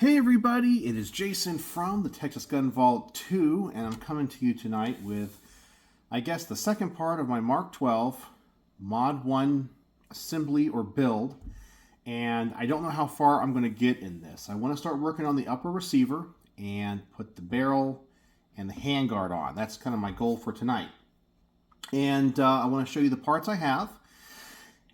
Hey everybody, it is Jason from the Texas Gun Vault 2, and I'm coming to you tonight with, I guess, the second part of my Mark 12 Mod 1 assembly or build. And I don't know how far I'm going to get in this. I want to start working on the upper receiver and put the barrel and the handguard on. That's kind of my goal for tonight. And I want to show you the parts I have.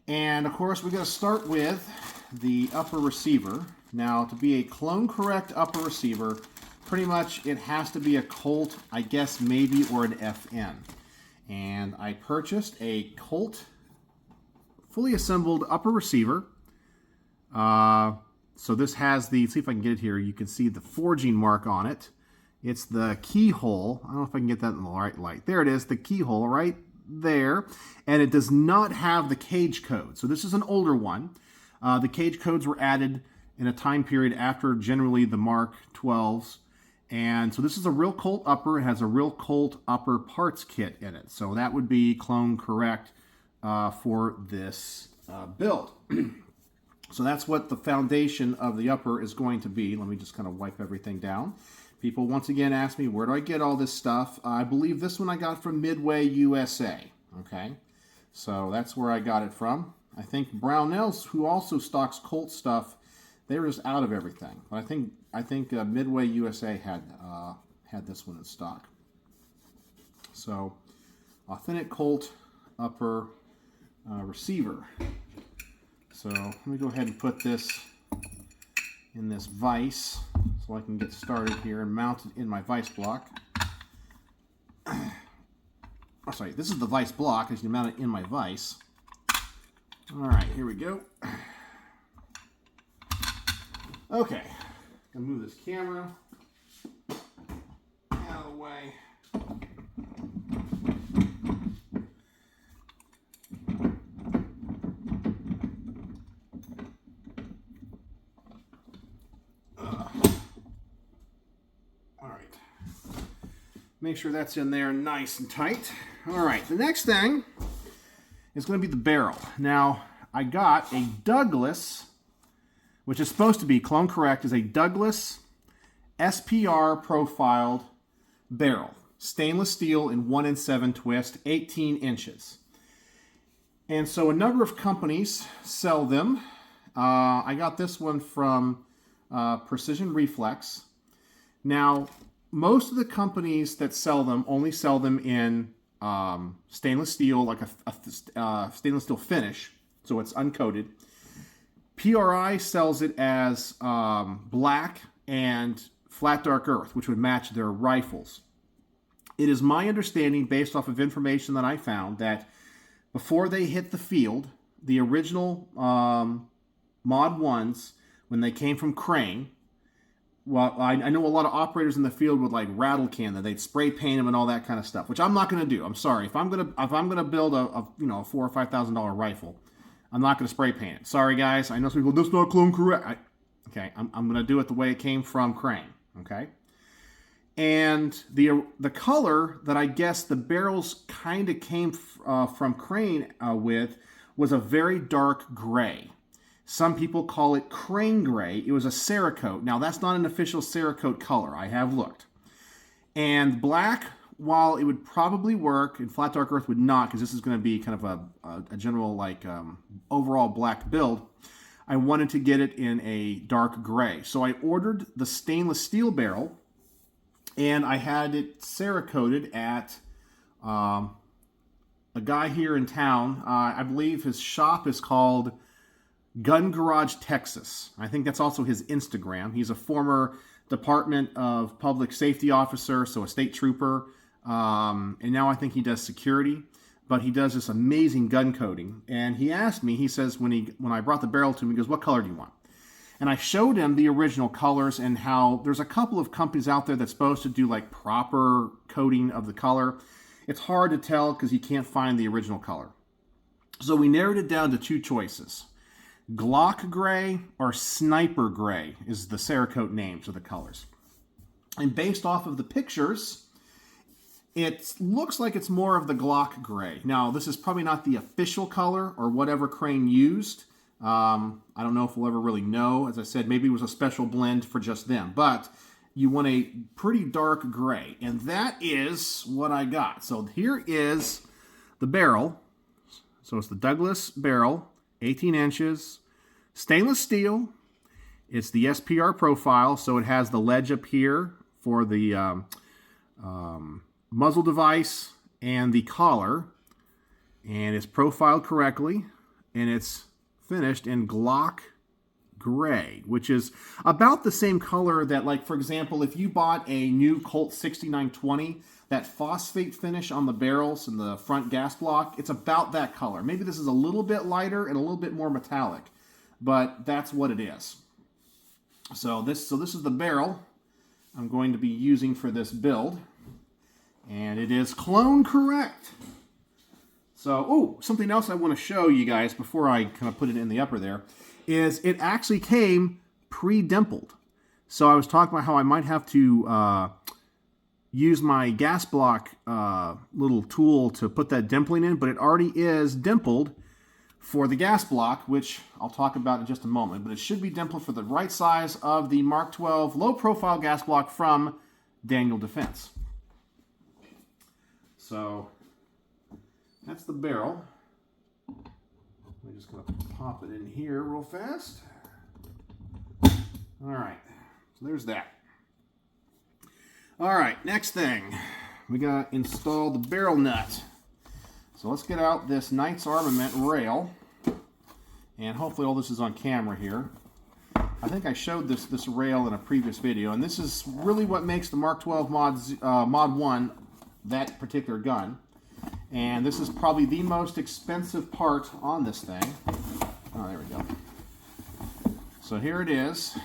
And of course, we're going to start with the upper receiver. Now, to be a clone correct upper receiver, pretty much it has to be a Colt, I guess maybe, or an FN. And I purchased a Colt fully assembled upper receiver. So this has the, let's see if I can get it here, you can see the forging mark on it. It's the keyhole. I don't know if I can get that in the right light. There it is, the keyhole right there. And it does not have the cage code. So this is an older one. The cage codes were added in a time period after generally the Mark 12s. And so this is a real Colt upper. It has a real Colt upper parts kit in it. So that would be clone correct for this build. So that's what the foundation of the upper is going to be. Let me just kind of wipe everything down. People once again ask me, where do I get all this stuff? I believe this one I got from Midway, USA. Okay, so that's where I got it from. I think Brownells, who also stocks Colt stuff, they were just out of everything. But I think Midway USA had this one in stock. So, authentic Colt upper receiver. So let me go ahead and put this in this vise so I can get started here and mount it in my vise block. Oh, sorry, this is the vise block as you mount it in my vise. All right, here we go. Okay, I'm gonna move this camera out of the way. All right, make sure that's in there nice and tight. All right, the next thing is going to be the barrel. Now, I got a Douglas, which is supposed to be, clone correct, is a Douglas SPR profiled barrel. Stainless steel in 1-in-7 twist, 18 inches. And so a number of companies sell them. I got this one from Precision Reflex. Now, most of the companies that sell them only sell them in stainless steel, like a stainless steel finish, so it's uncoated. PRI sells it as black and flat dark earth, which would match their rifles. It is my understanding, based off of information that I found, that before they hit the field, the original Mod 1s, when they came from Crane, well, I know a lot of operators in the field would like rattle can them. They'd spray paint them and all that kind of stuff, which I'm not going to do. I'm sorry. If I'm gonna build a $4,000 or $5,000 rifle, I'm not going to spray paint it. Sorry, guys. I know some people, that's not clone correct. Okay, I'm going to do it the way it came from Crane. Okay, and the color that I guess the barrels kind of came from Crane with was a very dark gray. Some people call it Crane gray. It was a Cerakote. Now, that's not an official Cerakote color. I have looked. And black, while it would probably work, and flat dark earth would not, because this is going to be kind of a general, like, overall black build, I wanted to get it in a dark gray. So I ordered the stainless steel barrel, and I had it Cerakoted at a guy here in town. I believe his shop is called Gun Garage, Texas. I think that's also his Instagram. He's a former Department of Public Safety officer, so a state trooper, and now I think he does security, but he does this amazing gun coating. And he asked me, he says, when I brought the barrel to him, he goes, what color do you want? And I showed him the original colors and how there's a couple of companies out there that's supposed to do like proper coating of the color. It's hard to tell because you can't find the original color. So we narrowed it down to two choices. Glock gray or sniper gray is the Cerakote names of the colors. And based off of the pictures, it looks like it's more of the Glock gray. Now, this is probably not the official color or whatever Crane used, I don't know if we'll ever really know. As I said, maybe it was a special blend for just them. But you want a pretty dark gray, and that is what I got. So here is the barrel. So it's the Douglas barrel, 18 inches, stainless steel. It's the SPR profile, so it has the ledge up here for the muzzle device and the collar, and it's profiled correctly, and it's finished in Glock gray, which is about the same color that, like, for example, if you bought a new Colt 6920, that phosphate finish on the barrels and the front gas block, it's about that color. Maybe this is a little bit lighter and a little bit more metallic, but that's what it is. So this is the barrel I'm going to be using for this build, and it is clone correct. So, something else I want to show you guys before I kind of put it in the upper there is it actually came pre-dimpled. So I was talking about how I might have to use my gas block little tool to put that dimpling in, but it already is dimpled for the gas block, which I'll talk about in just a moment. But it should be dimpled for the right size of the Mark 12 low-profile gas block from Daniel Defense. So that's the barrel. I'm just going to pop it in here real fast. All right, so there's that. All right, next thing, we got to install the barrel nut. So let's get out this Knights Armament rail, and hopefully all this is on camera here. I think I showed this rail in a previous video, and this is really what makes the Mark 12 Mod 1 that particular gun. And this is probably the most expensive part on this thing. Oh, there we go. So here it is.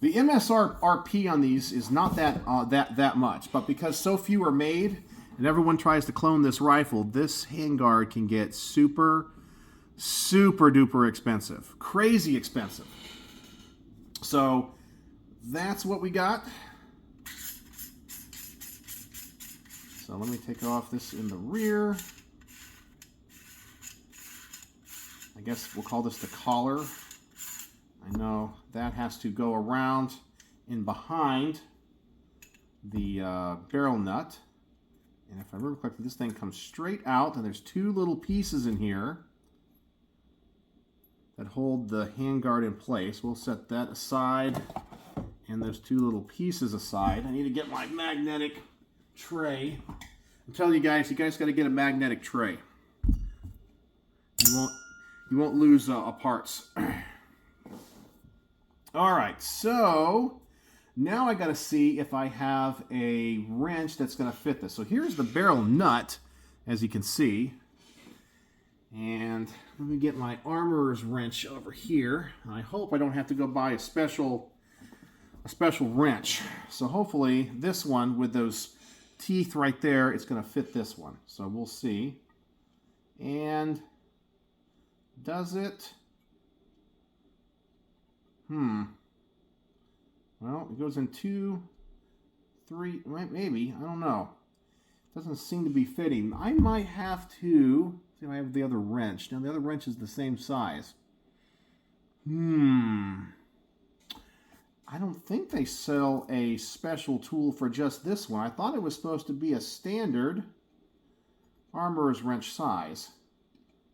The MSRP on these is not that much, but because so few are made and everyone tries to clone this rifle, this handguard can get super duper expensive. Crazy expensive. So that's what we got. So let me take off this in the rear. I guess we'll call this the collar. I know that has to go around in behind the barrel nut. And if I remember correctly, this thing comes straight out, and there's two little pieces in here that hold the handguard in place. We'll set that aside, and those two little pieces aside. I need to get my magnetic tray. I'm telling you guys got to get a magnetic tray. You won't lose parts. All right, so now I got to see if I have a wrench that's going to fit this. So here's the barrel nut, as you can see. And let me get my armorer's wrench over here. I hope I don't have to go buy a special wrench. So hopefully this one with those teeth right there, it's going to fit this one. So we'll see. And does it? Well, it goes in 2, 3, maybe. I don't know. Doesn't seem to be fitting. I might have to see if I have the other wrench. Now the other wrench is the same size. I don't think they sell a special tool for just this one. I thought it was supposed to be a standard armorer's wrench size.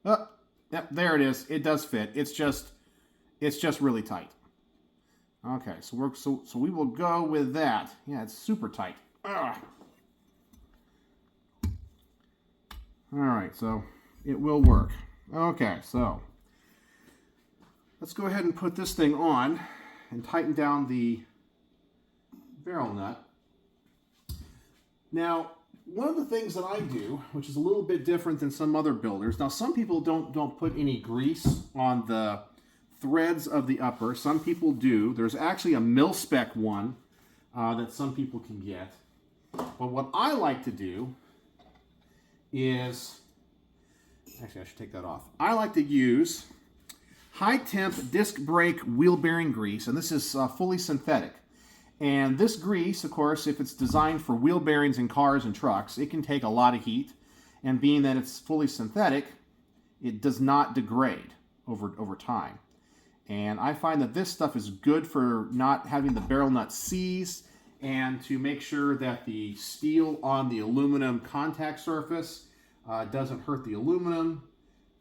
Oh, yep, there it is. It does fit. It's just really tight. Okay, so we will go with that. Yeah, it's super tight. Ugh. All right, so it will work. Okay, so let's go ahead and put this thing on and tighten down the barrel nut. Now, one of the things that I do, which is a little bit different than some other builders. Now, some people don't put any grease on the threads of the upper. Some people do. There's actually a mil-spec one that some people can get. But what I like to do is, actually I should take that off. I like to use high temp disc brake wheel bearing grease, and this is fully synthetic. And this grease, of course, if it's designed for wheel bearings in cars and trucks, it can take a lot of heat. And being that it's fully synthetic, it does not degrade. over time. And I find that this stuff is good for not having the barrel nut seize, and to make sure that the steel on the aluminum contact surface doesn't hurt the aluminum.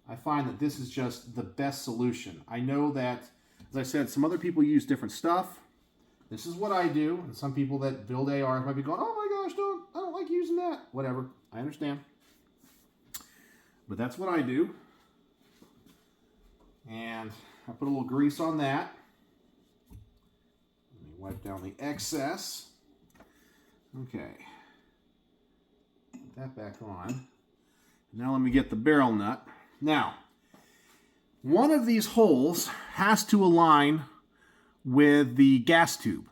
I find that this is just the best solution. I know that, as I said, some other people use different stuff. This is what I do, and some people that build ARs might be going, oh my gosh, I don't like using that. Whatever, I understand. But that's what I do. And I put a little grease on that. Let me wipe down the excess. Okay. Put that back on. Now let me get the barrel nut. Now, one of these holes has to align with the gas tube.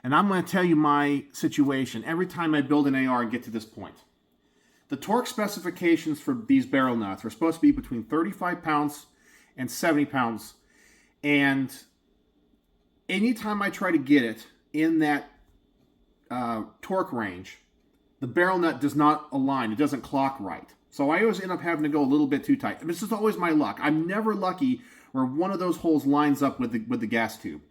And I'm going to tell you my situation every time I build an AR and get to this point. The torque specifications for these barrel nuts are supposed to be between 35 pounds and 70 pounds. And anytime I try to get it in that torque range, the barrel nut does not align. It doesn't clock right. So I always end up having to go a little bit too tight. I mean, this is always my luck. I'm never lucky where one of those holes lines up with the gas tube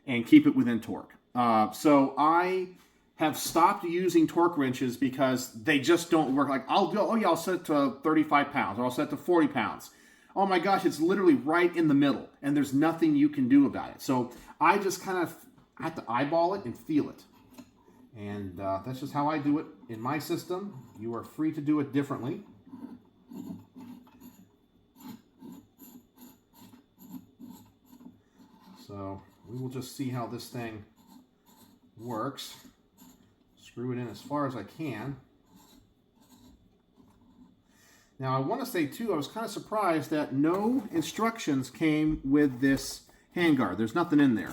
and keep it within torque. So I have stopped using torque wrenches because they just don't work. Like I'll set it to 35 pounds or I'll set it to 40 pounds. Oh my gosh, it's literally right in the middle and there's nothing you can do about it. So I just kind of have to eyeball it and feel it. And that's just how I do it in my system. You are free to do it differently. So we will just see how this thing works. Screw it in as far as I can. Now I want to say too, I was kind of surprised that no instructions came with this handguard. There's nothing in there.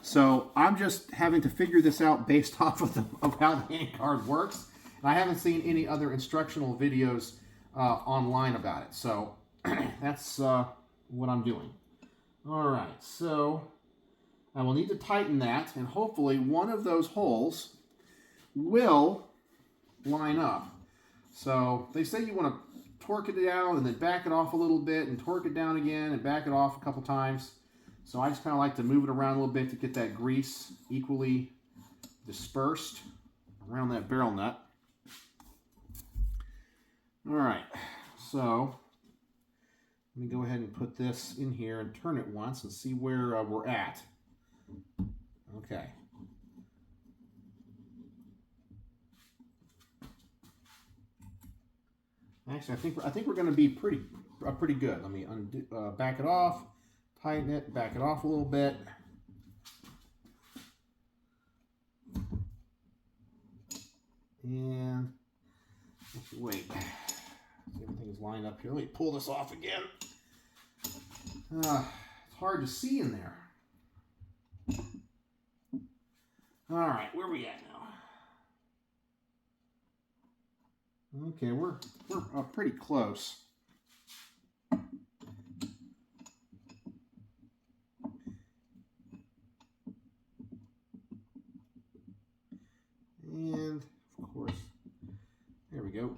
So I'm just having to figure this out based off of how the handguard works. And I haven't seen any other instructional videos online about it. So that's what I'm doing. All right, so I will need to tighten that, and hopefully one of those holes will line up. So they say you want to torque it down and then back it off a little bit and torque it down again and back it off a couple times. So I just kind of like to move it around a little bit to get that grease equally dispersed around that barrel nut. All right, so let me go ahead and put this in here and turn it once and see where we're at. Okay. Actually, I think we're going to be pretty good. Let me back it off, tighten it, back it off a little bit. And wait. Everything is lined up here. Let me pull this off again. It's hard to see in there. All right, where are we at now? Okay, we're pretty close. And of course, there we go.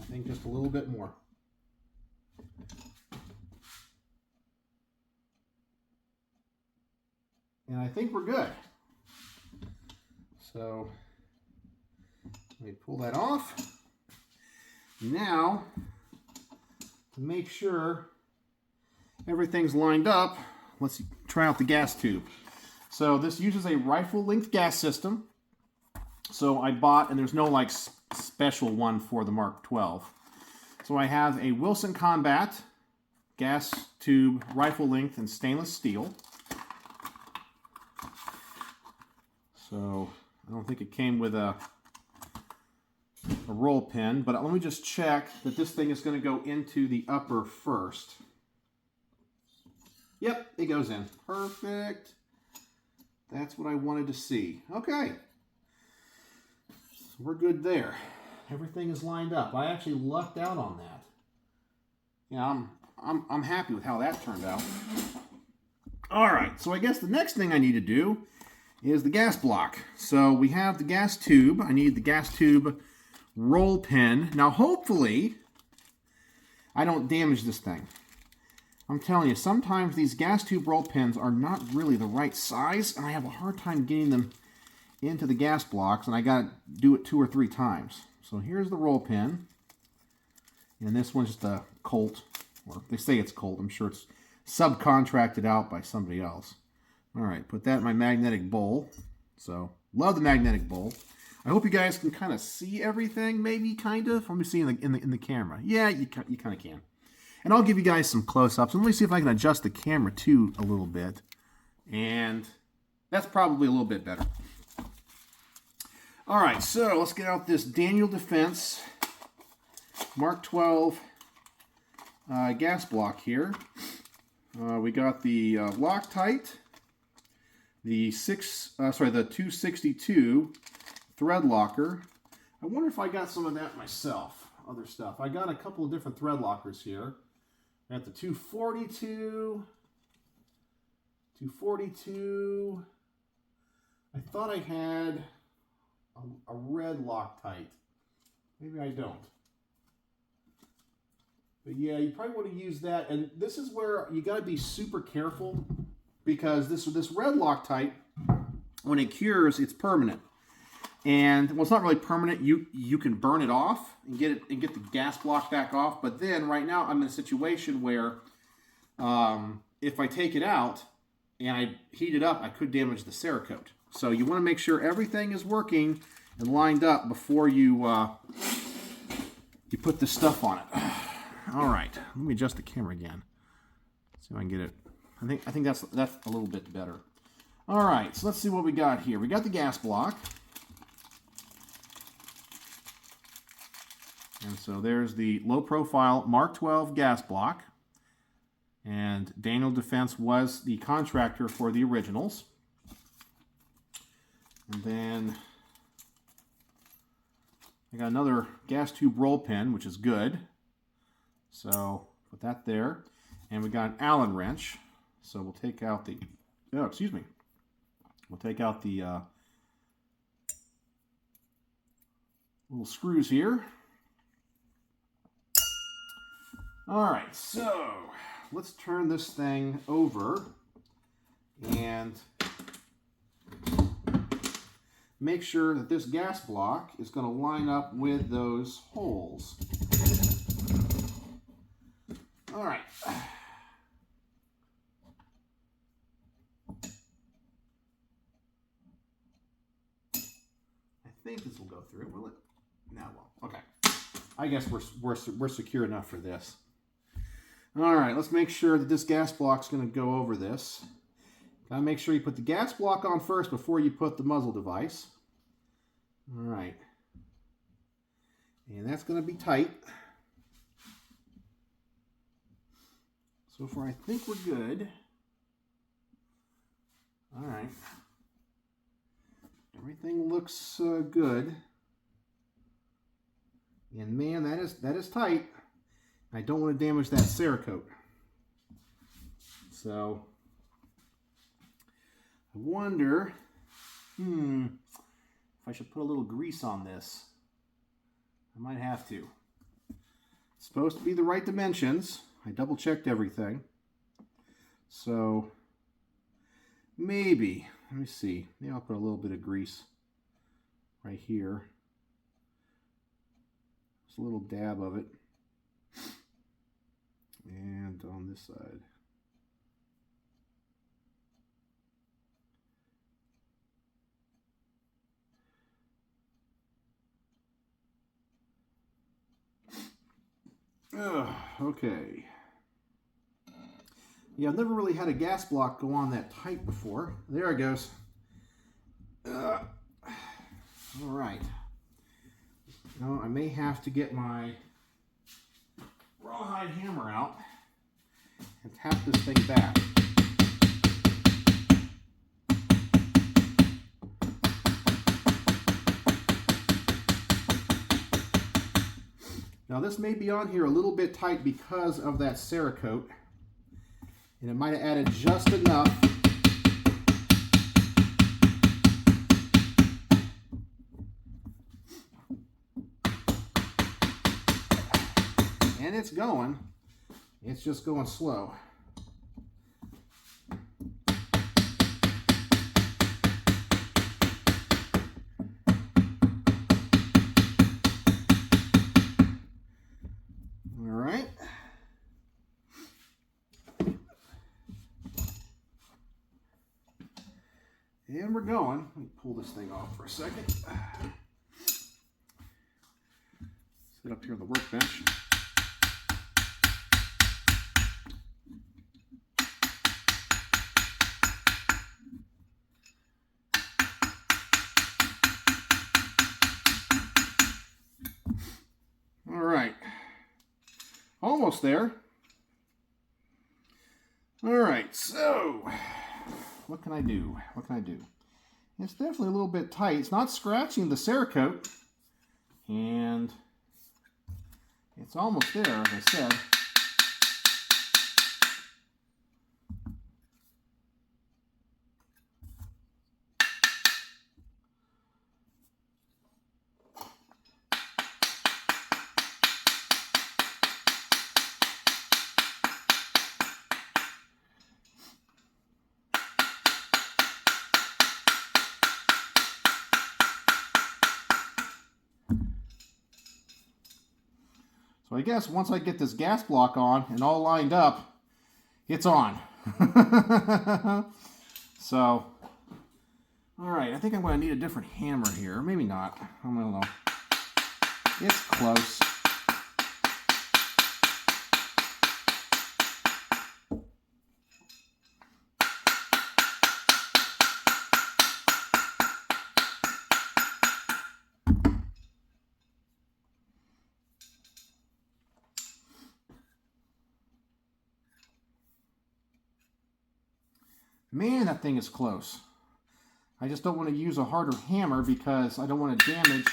I think just a little bit more. And I think we're good. So let me pull that off. Now, to make sure everything's lined up, let's try out the gas tube. So this uses a rifle length gas system. So I bought, and there's no like special one for the Mk12. So I have a Wilson Combat gas tube, rifle length, and stainless steel. So I don't think it came with a roll pin, but let me just check that this thing is going to go into the upper first. Yep, it goes in. Perfect. That's what I wanted to see. Okay. So we're good there. Everything is lined up. I actually lucked out on that. Yeah, I'm happy with how that turned out. All right, so I guess the next thing I need to do is the gas block. So we have the gas tube. I need the gas tube roll pin. Now hopefully I don't damage this thing. I'm telling you, sometimes these gas tube roll pins are not really the right size, and I have a hard time getting them into the gas blocks, and I got to do it 2 or 3 times. So here's the roll pin, and this one's just a Colt, or they say it's Colt. I'm sure it's subcontracted out by somebody else. All right, put that in my magnetic bowl. So love the magnetic bowl. I hope you guys can kind of see everything, maybe kind of. Let me see in the camera. Yeah, you kind of can. And I'll give you guys some close-ups. And let me see if I can adjust the camera too a little bit. And that's probably a little bit better. All right, so let's get out this Daniel Defense Mk12 gas block here. We got the Loctite, the 262 thread locker. I wonder if I got some of that myself. Other stuff. I got a couple of different thread lockers here. I got the 242. I thought I had a red Loctite. Maybe I don't. But yeah, you probably want to use that. And this is where you got to be super careful, because this red Loctite, when it cures, it's permanent. And well, it's not really permanent. You can burn it off and get the gas block back off. But then right now I'm in a situation where if I take it out and I heat it up, I could damage the Cerakote. So you want to make sure everything is working and lined up before you you put this stuff on it. All right, let me adjust the camera again. See if I can get it. I think that's a little bit better. All right, so let's see what we got here. We got the gas block. And so there's the low-profile Mk12 gas block. And Daniel Defense was the contractor for the originals. And then I got another gas tube roll pin, which is good. So put that there. And we got an Allen wrench. So we'll take out the, we'll take out the little screws here. All right, so let's turn this thing over and make sure that this gas block is going to line up with those holes. All right. I think this will go through, will it? No, it won't. Okay. I guess we're secure enough for this. All right, let's make sure that this gas block's going to go over this. Gotta make sure you put the gas block on first before you put the muzzle device. All right. And that's going to be tight. So far, I think we're good. All right. Everything looks good. And man, that is tight. I don't want to damage that Cerakote. So I wonder, if I should put a little grease on this. I might have to. It's supposed to be the right dimensions. I double checked everything. So maybe, let me see. Maybe I'll put a little bit of grease right here. Just a little dab of it. And on this side. Okay. Yeah, I've never really had a gas block go on that tight before. There it goes. All right. Now I may have to get my rawhide hammer out and tap this thing back. Now this may be on here a little bit tight because of that Cerakote, and it might have added just enough and it's going. It's just going slow. All right. And we're going. Let me pull this thing off for a second. Sit up here on the workbench. All right. Almost there. All right, so what can I do? What can I do? It's definitely a little bit tight. It's not scratching the Cerakote, and it's almost there, as I said. So I guess once I get this gas block on and all lined up, it's on. So, all right, I think I'm going to need a different hammer here. Maybe not. I don't know. It's close. Man, that thing is close. I just don't want to use a harder hammer because I don't want to damage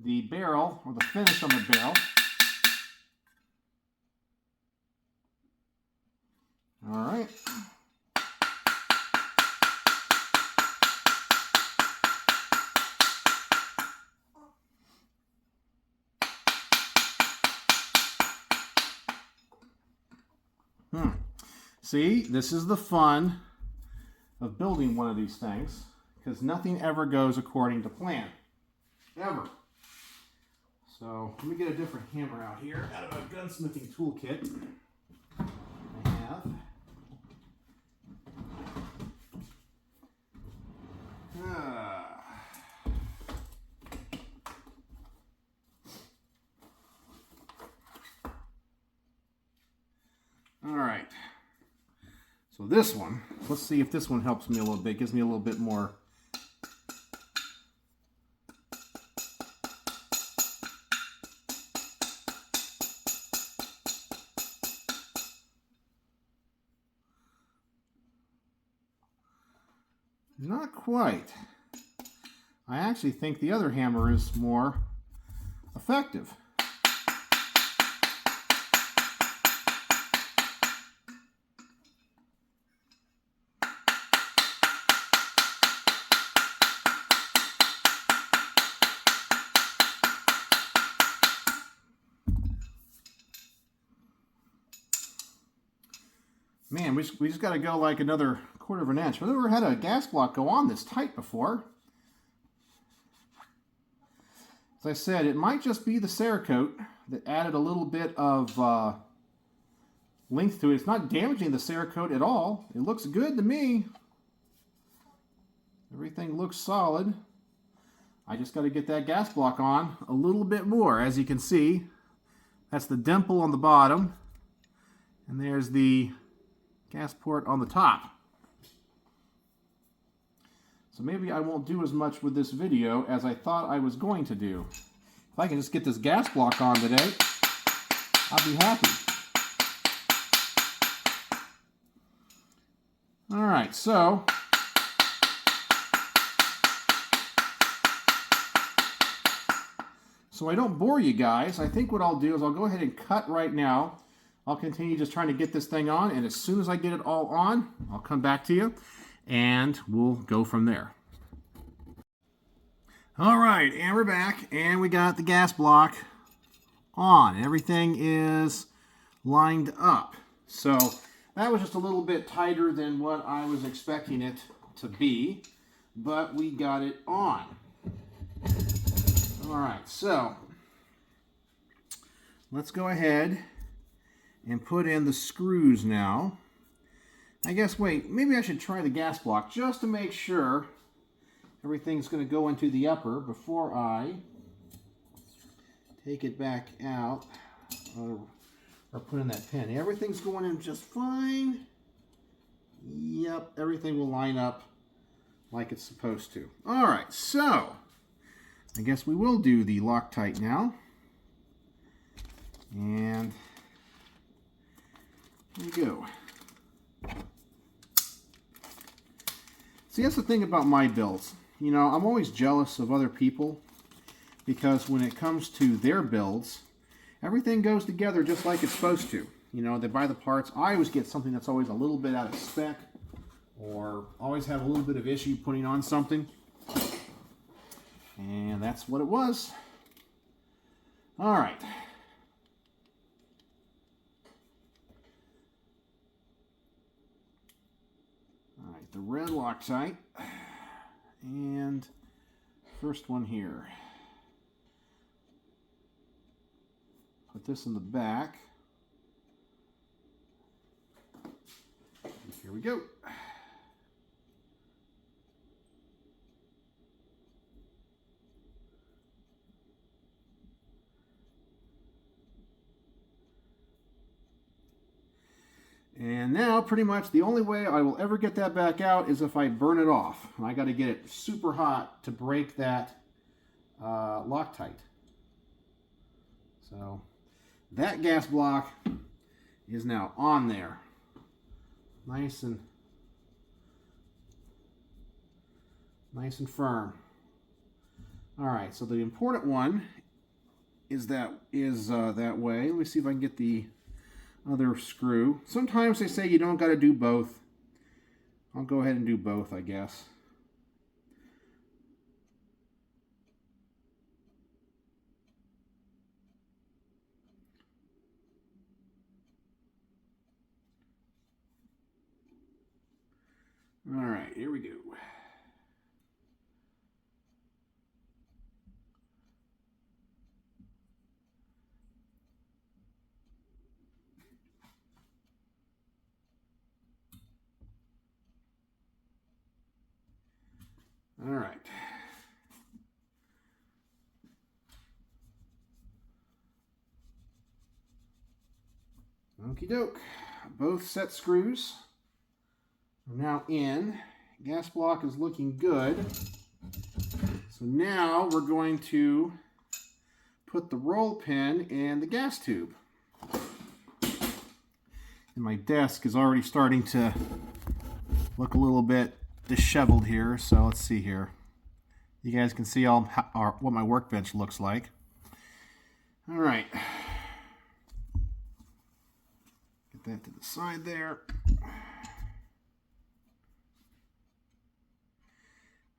the barrel or the finish on the barrel. All right. See, this is the fun of building one of these things, because nothing ever goes according to plan. Ever. So, let me get a different hammer out here out of a gunsmithing toolkit I have. All right. So this one, let's see if this one helps me a little bit, gives me a little bit more. Not quite. I actually think the other hammer is more effective. Man, we just got to go like another 1/4 of an inch. We've never had a gas block go on this tight before. As I said, it might just be the Cerakote that added a little bit of length to it. It's not damaging the Cerakote at all. It looks good to me. Everything looks solid. I just got to get that gas block on a little bit more. As you can see, that's the dimple on the bottom, and there's the gas port on the top. So maybe I won't do as much with this video as I thought I was going to do. If I can just get this gas block on today, I'll be happy. All right, so I don't bore you guys, I think what I'll do is I'll go ahead and cut right now. I'll continue just trying to get this thing on, and as soon as I get it all on, I'll come back to you, and we'll go from there. All right, and we're back, and we got the gas block on. Everything is lined up. So that was just a little bit tighter than what I was expecting it to be, but we got it on. All right, so let's go ahead and put in the screws now. I guess, wait, maybe I should try the gas block just to make sure everything's going to go into the upper before I take it back out or put in that pin. Everything's going in just fine. Yep, everything will line up like it's supposed to. All right, so I guess we will do the Loctite now. And here we go. See, that's the thing about my builds. You know, I'm always jealous of other people because when it comes to their builds, everything goes together just like it's supposed to. You know, they buy the parts. I always get something that's always a little bit out of spec or always have a little bit of issue putting on something. And that's what it was. All right. All right, the red Loctite. And first one here. Put this in the back. And here we go. And now, pretty much the only way I will ever get that back out is if I burn it off. I got to get it super hot to break that Loctite. So that gas block is now on there, nice and firm. All right, so the important one is that way. Let me see if I can get the other screw. Sometimes they say you don't got to do both. I'll go ahead and do both, I guess. All right, here we go. All right. Okie doke. Both set screws are now in. Gas block is looking good. So now we're going to put the roll pin in the gas tube. And my desk is already starting to look a little bit disheveled here, so let's see here. You guys can see what my workbench looks like. All right. Get that to the side there.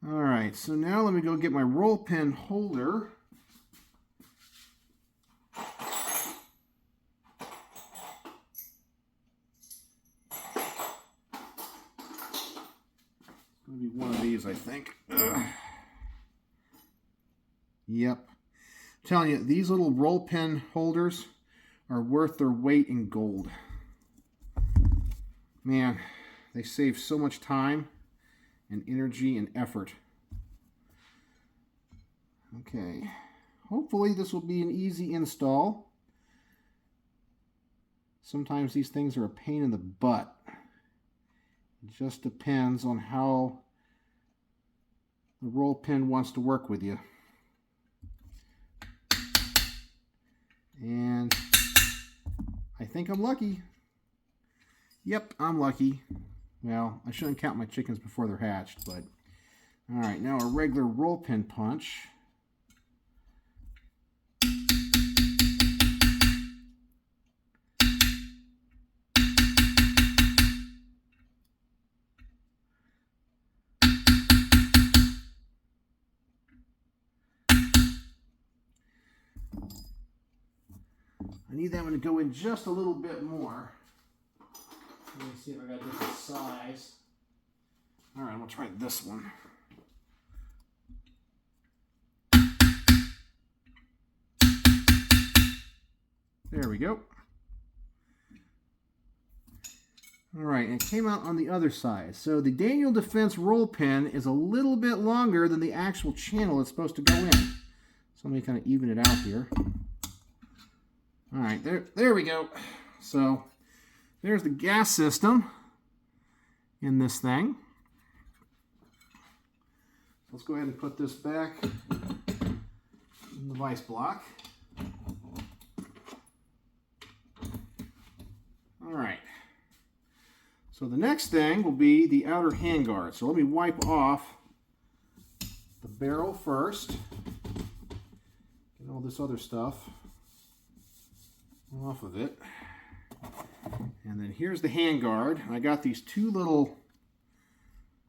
All right, so now let me go get my roll pin holder. Maybe one of these, I think. Yep. I'm telling you, these little roll pin holders are worth their weight in gold. Man, they save so much time and energy and effort. Okay. Hopefully this will be an easy install. Sometimes these things are a pain in the butt. It just depends on how the roll pin wants to work with you. And I think I'm lucky. Yep, I'm lucky. Well, I shouldn't count my chickens before they're hatched, but all right, now a regular roll pin punch. need that one to go in just a little bit more. Let me see if I got a different size. All right, we'll try this one. There we go. All right, and it came out on the other side. So the Daniel Defense roll pin is a little bit longer than the actual channel it's supposed to go in. So let me kind of even it out here. All right, there we go. So there's the gas system in this thing. Let's go ahead and put this back in the vice block. All right. So the next thing will be the outer handguard. So let me wipe off the barrel first. Get all this other stuff off of it. And then here's the handguard. I got these two little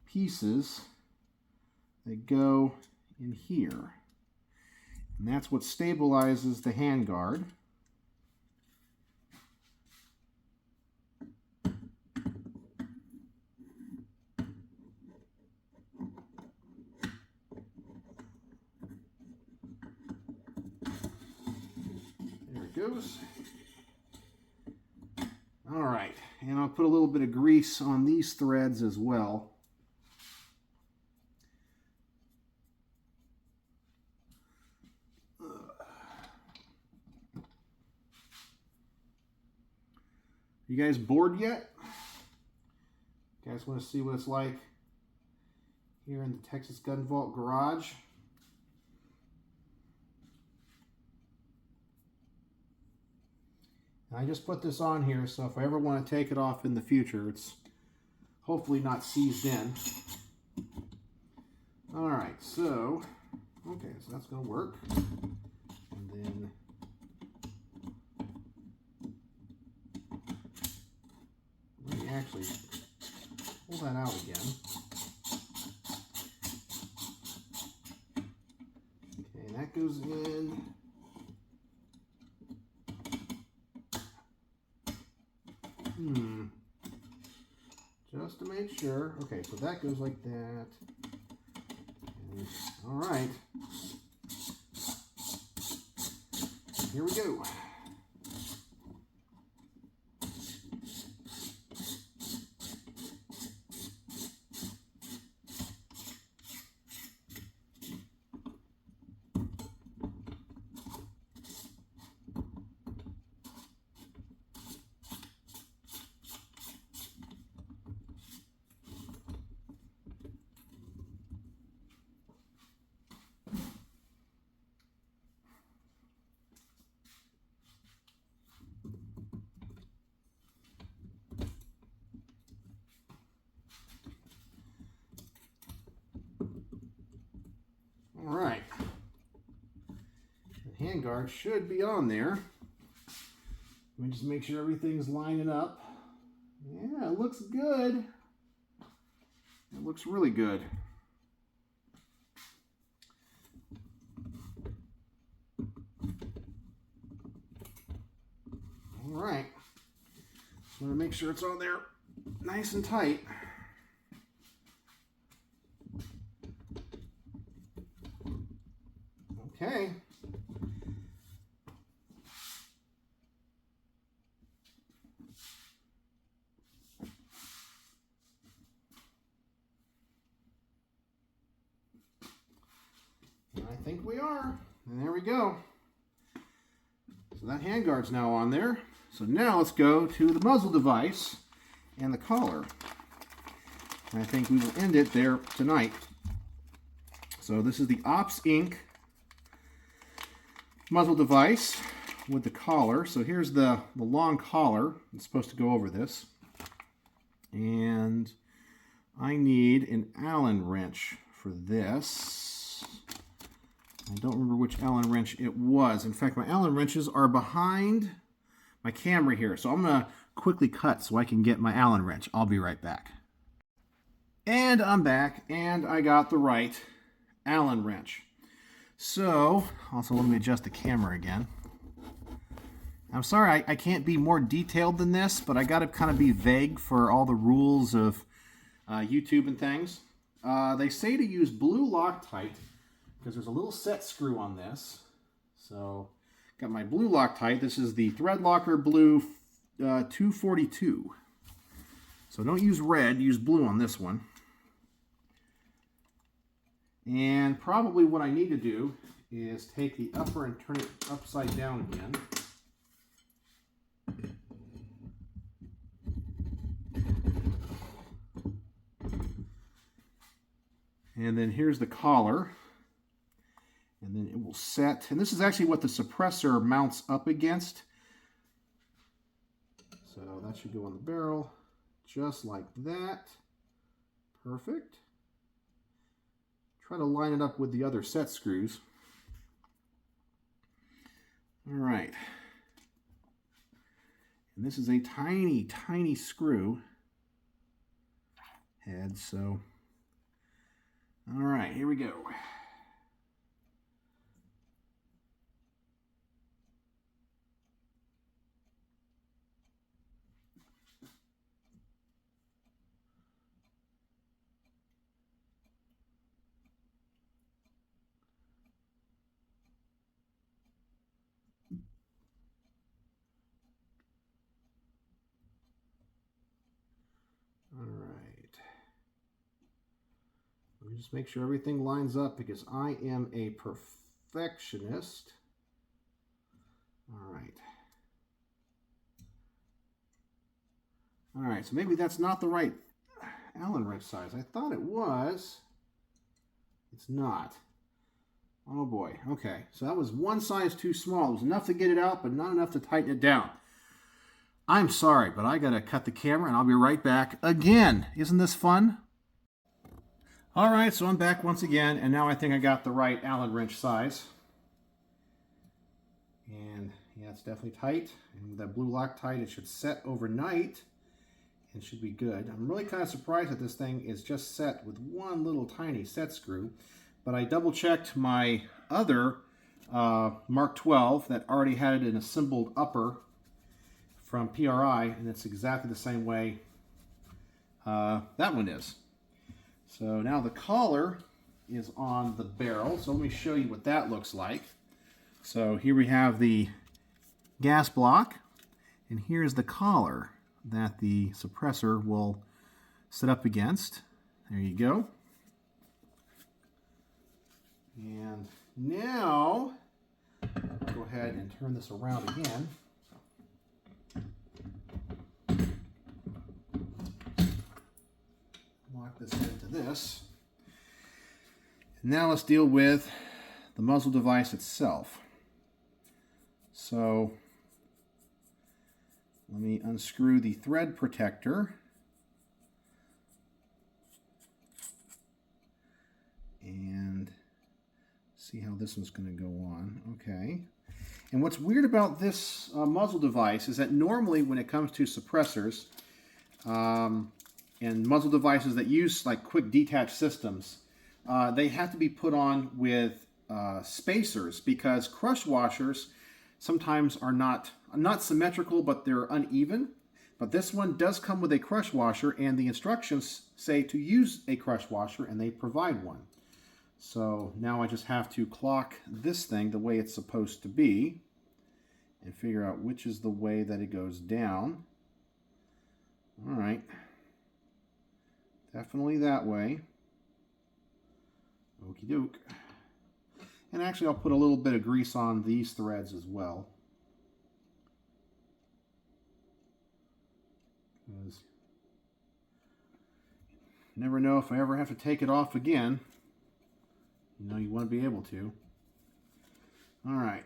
pieces that go in here. And that's what stabilizes the handguard. Goes. All right, and I'll put a little bit of grease on these threads as well. You guys bored yet? You guys want to see what it's like here in the Texas Gun Vault garage? I just put this on here, so if I ever want to take it off in the future, it's hopefully not seized in. All right, so, okay, so that's going to work. And then let me actually pull that out again. Okay, and that goes in. Just to make sure. Okay, so that goes like that. And, all right. Here we go. All right, the handguard should be on there. Let me just make sure everything's lining up. Yeah, it looks good. It looks really good. All right, just want to make sure it's on there nice and tight. Okay. And I think we are. And there we go. So that handguard's now on there. So now let's go to the muzzle device and the collar. And I think we will end it there tonight. So this is the Ops Inc. muzzle device with the collar. So here's the long collar. It's supposed to go over this. And I need an Allen wrench for this. I don't remember which Allen wrench it was. In fact, my Allen wrenches are behind my camera here. So I'm going to quickly cut so I can get my Allen wrench. I'll be right back. And I'm back, and I got the right Allen wrench. So, also let me adjust the camera again. I'm sorry I can't be more detailed than this, but I got to kind of be vague for all the rules of YouTube and things. They say to use blue Loctite because there's a little set screw on this. So, got my blue Loctite. This is the Thread Locker Blue 242. So don't use red, use blue on this one. And probably what I need to do is take the upper and turn it upside down again. And then here's the collar. And then it will set. And this is actually what the suppressor mounts up against. So that should go on the barrel just like that. Perfect. Try to line it up with the other set screws. All right. And this is a tiny, tiny screw head. So, all right, here we go. All right. Let me just make sure everything lines up because I am a perfectionist. All right. All right, so maybe that's not the right Allen wrench size. I thought it was. It's not. Oh boy. Okay, so that was one size too small. It was enough to get it out, but not enough to tighten it down. I'm sorry, but I gotta cut the camera and I'll be right back again. Isn't this fun? All right, so I'm back once again, and now I think I got the right Allen wrench size. And yeah, it's definitely tight. And with that blue Loctite, it should set overnight and should be good. I'm really kind of surprised that this thing is just set with one little tiny set screw, but I double checked my other Mark 12 that already had an assembled upper from PRI, and it's exactly the same way that one is. So now the collar is on the barrel, so let me show you what that looks like. So here we have the gas block, and here's the collar that the suppressor will sit up against. There you go. And now, go ahead and turn this around again. Lock this into this. And now let's deal with the muzzle device itself. So let me unscrew the thread protector. And see how this one's going to go on. Okay. And what's weird about this muzzle device is that normally when it comes to suppressors and muzzle devices that use like quick detach systems, they have to be put on with spacers because crush washers sometimes are not symmetrical, but they're uneven. But this one does come with a crush washer, and the instructions say to use a crush washer, and they provide one. So now I just have to clock this thing the way it's supposed to be and figure out which is the way that it goes down. All right. Definitely that way. Okie doke. And actually I'll put a little bit of grease on these threads as well. Because you never know if I ever have to take it off again. You know, you want to be able to. All right.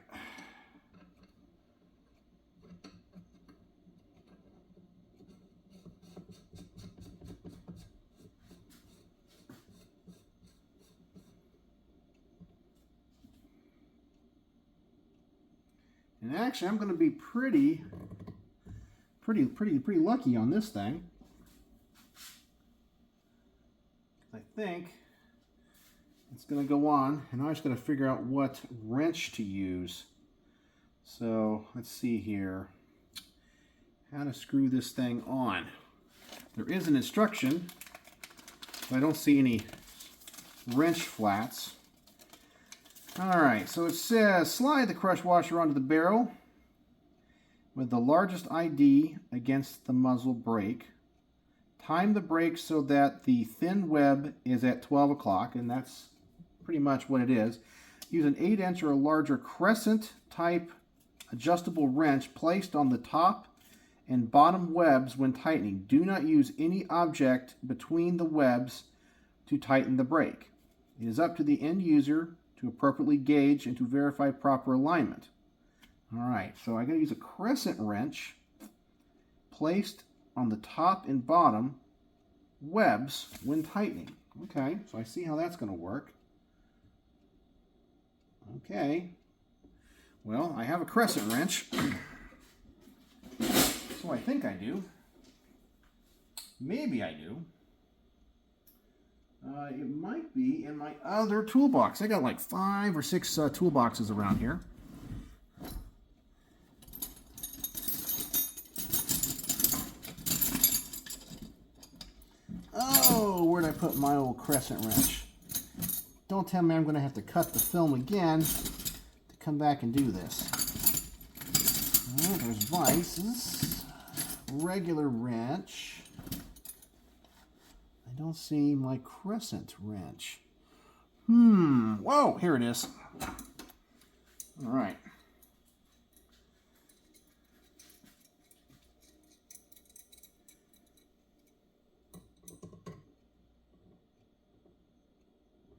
And actually, I'm going to be pretty lucky on this thing. I think it's going to go on, and I just got to figure out what wrench to use. So let's see here. How to screw this thing on. There is an instruction, but I don't see any wrench flats. Alright, so it says slide the crush washer onto the barrel with the largest ID against the muzzle brake. Time the brake so that the thin web is at 12 o'clock, and that's pretty much what it is. Use an 8-inch or a larger crescent type adjustable wrench placed on the top and bottom webs when tightening. Do not use any object between the webs to tighten the brake. It is up to the end user to appropriately gauge and to verify proper alignment. Alright, so I gotta use a crescent wrench placed on the top and bottom webs when tightening. Okay, so I see how that's gonna work. Okay, well, I have a crescent wrench. So I think I do. Maybe I do. It might be in my other toolbox. I got like 5 or 6 toolboxes around here. Oh, where'd I put my old crescent wrench? Don't tell me I'm going to have to cut the film again to come back and do this. All right, there's vices. Regular wrench. I don't see my crescent wrench. Whoa, here it is. All right.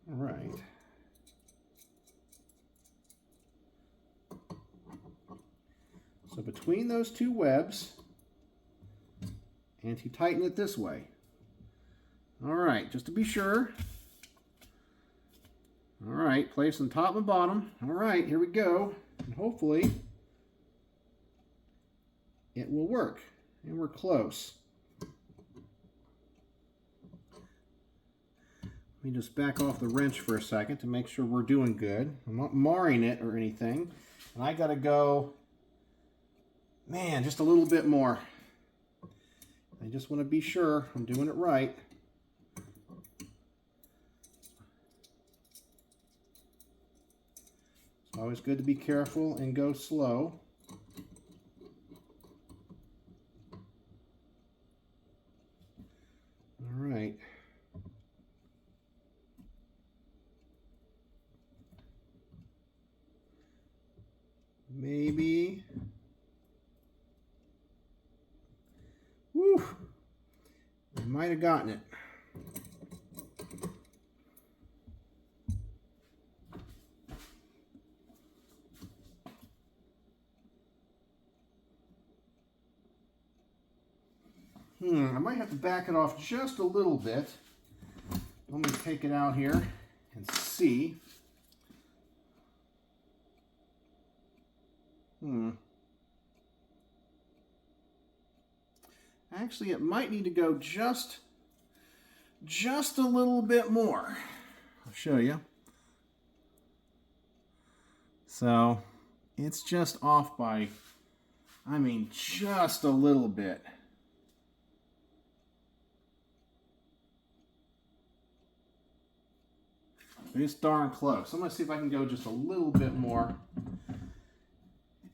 All right. So between those two webs, anti-tighten it this way. All right, just to be sure. All right, place on top and bottom. All right, here we go. And hopefully it will work. And we're close. Let me just back off the wrench for a second to make sure we're doing good. I'm not marring it or anything. And I gotta go, man, just a little bit more. I just want to be sure I'm doing it right. It's always good to be careful and go slow. All right. Maybe. Woo! I might have gotten it. I might have to back it off just a little bit. Let me take it out here and see. Actually, it might need to go just a little bit more. I'll show you. So, it's just off by, I mean, just a little bit. It's darn close. I'm going to see if I can go just a little bit more.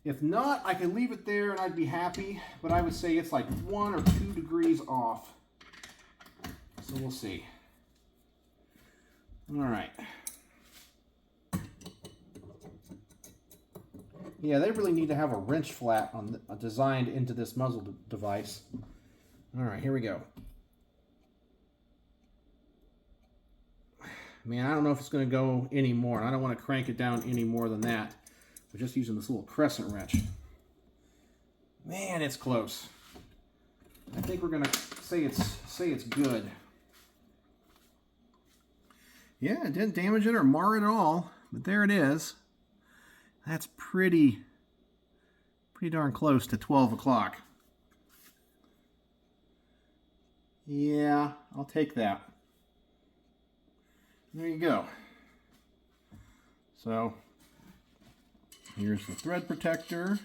If not, I can leave it there and I'd be happy, but I would say it's like 1 or 2 degrees off. So we'll see. All right. Yeah, they really need to have a wrench flat on designed into this muzzle device. All right, here we go. Man, I don't know if it's going to go any more. I don't want to crank it down any more than that. We're just using this little crescent wrench. Man, it's close. I think we're going to say it's good. Yeah, it didn't damage it or mar it at all, but there it is. That's pretty darn close to 12 o'clock. Yeah, I'll take that. There you go. So, Here's the thread protector.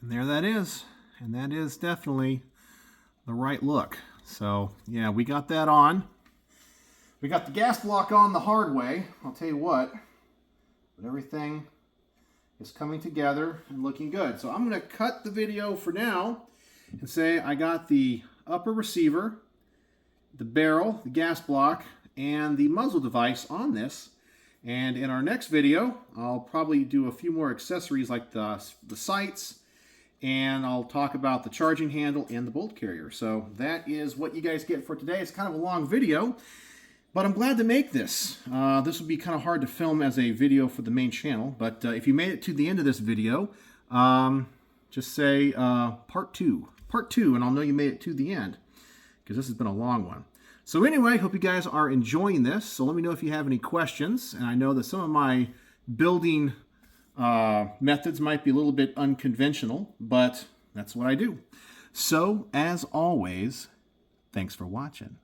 And there that is. And that is definitely the right look. So, yeah, we got that on. We got the gas block on the hard way. I'll tell you what, but everything is coming together and looking good. So I'm going to cut the video for now and say I got the upper receiver, the barrel, the gas block, and the muzzle device on this. And in our next video, I'll probably do a few more accessories like the sights, and I'll talk about the charging handle and the bolt carrier. So that is what you guys get for today. It's kind of a long video, but I'm glad to make this. This would be kind of hard to film as a video for the main channel, but if you made it to the end of this video, just say part two, and I'll know you made it to the end, because this has been a long one. So anyway, hope you guys are enjoying this. So let me know if you have any questions, and I know that some of my building methods might be a little bit unconventional, but that's what I do. So, as always, thanks for watching.